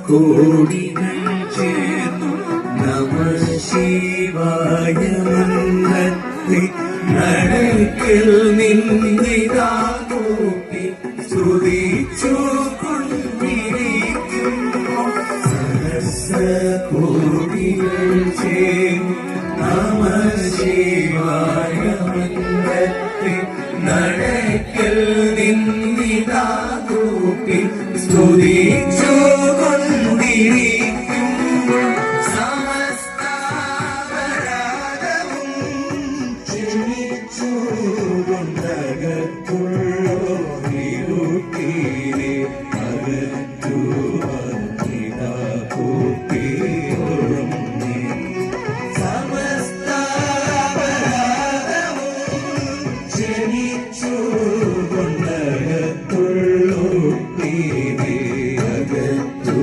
കോടികൾ ചേർന്നു നമഃശിവായ മന്ത്രത്തെ നടക്കൽ നിന്നിതാ കൂട്ടി സ്തുതിച്ചു കൊണ്ടിരിക്കുന്നു. സഹസ്രകോടികൾ ചേർന്നു നമഃശിവായ മന്ത്രത്തെ നടക്കൽ നിന്നിതാ കൂട്ടി സ്തുതിച്ചു കൊണ്ടിരിക്കുന്നു. സമസ്താപരാധവും ക്ഷമിച്ചു കൊണ്ടകത്തുള്ളോരിരുട്ടിനെ അകത്തു വന്നിതാ കൂട്ടിയൊഴുങ്ങി. സമസ്താപരാധവും ക്ഷമിച്ചു കൊണ്ടകത്തുള്ളോരിനെ അകത്തു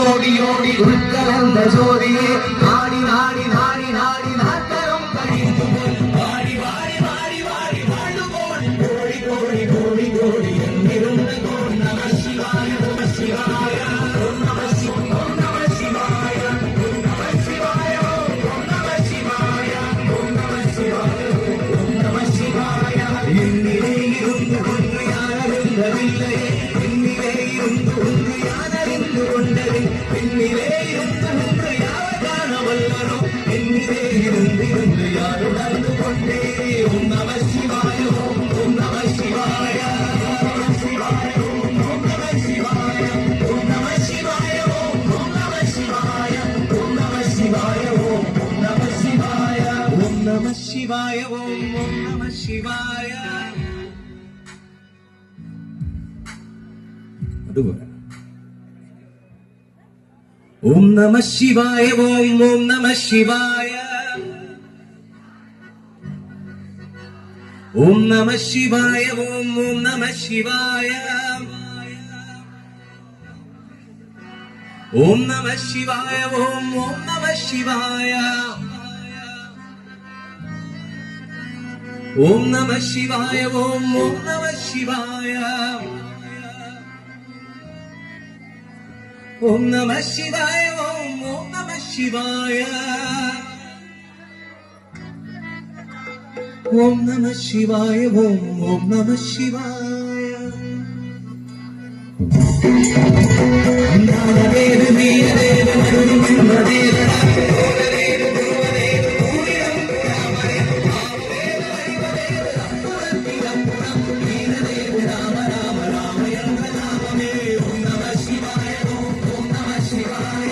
ോടി ഉൾക്കലർന്ന ജ്യോതിയെ നാടി നാടി നാടി നാടി നാട്ടരം കഴിയുന്നു. വാടി വാടി വാടി വാടി വാഴുപോൾ കോടി കോടി കോടി കോടി എന്നിരുന്ന ഓം നമഃ ശിവായ നമഃ ശിവായ ഓം നമഃ ശിവായ ഓം നമഃ ശിവായ ഓം നമഃ ശിവായ ഓം നമഃ ശിവായ ഓം നമഃ ശിവായ ഓം നമഃ ശിവായ. എന്നിലേയിരുന്നു കൊണ്ട് ഞാനറിയുന്നതില്ലേ, എന്നിലേയിരുന്നു കൊണ്ട് ഞാനറിഞ്ഞുകൊണ്ടത്, എന്നിലേയിരുന്നു കൊണ്ട് ശിവായ ഓം ഓം നമ ശിവായ. അതുപോലെ ഓം നമ ശിവായ ഓം ഓം നമ ശിവായ. ഓം നമ ശിവായ ഓം ഓം നമ ശിവായ. ഓം നമ ശിവായ ഓം ഓം നമ ശിവായ. ഓം നമ ശിവായ ഓം ഓം നമ ശിവായ. ഓം നമ ശിവായ ഓം ഓം നമ ശിവായ. ഓം നമ ശിവായ ഓം ഓം നമ ശിവായ. ദേവ വീരദേവ മരുമന്മദേവ നമ ശിവായ ഓം ശിവായ.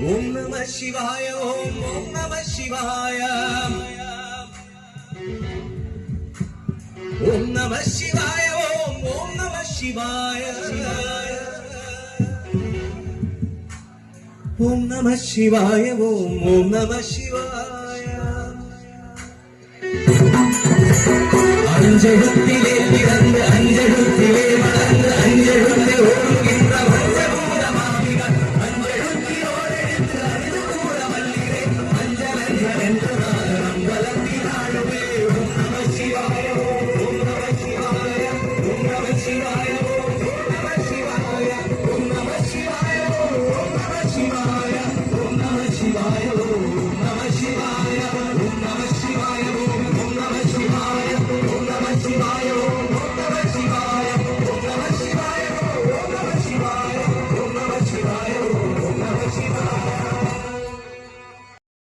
ഓം നമ ശിവായ ഓം ഓം നമ ശിവായ. ഓം നമ ശിവായ ഓം ഓം നമ ശിവായ. ഓം നമ ശിവായ ഓം ഓം നമ ശിവായ. അഞ്ചെഴുത്തിലെ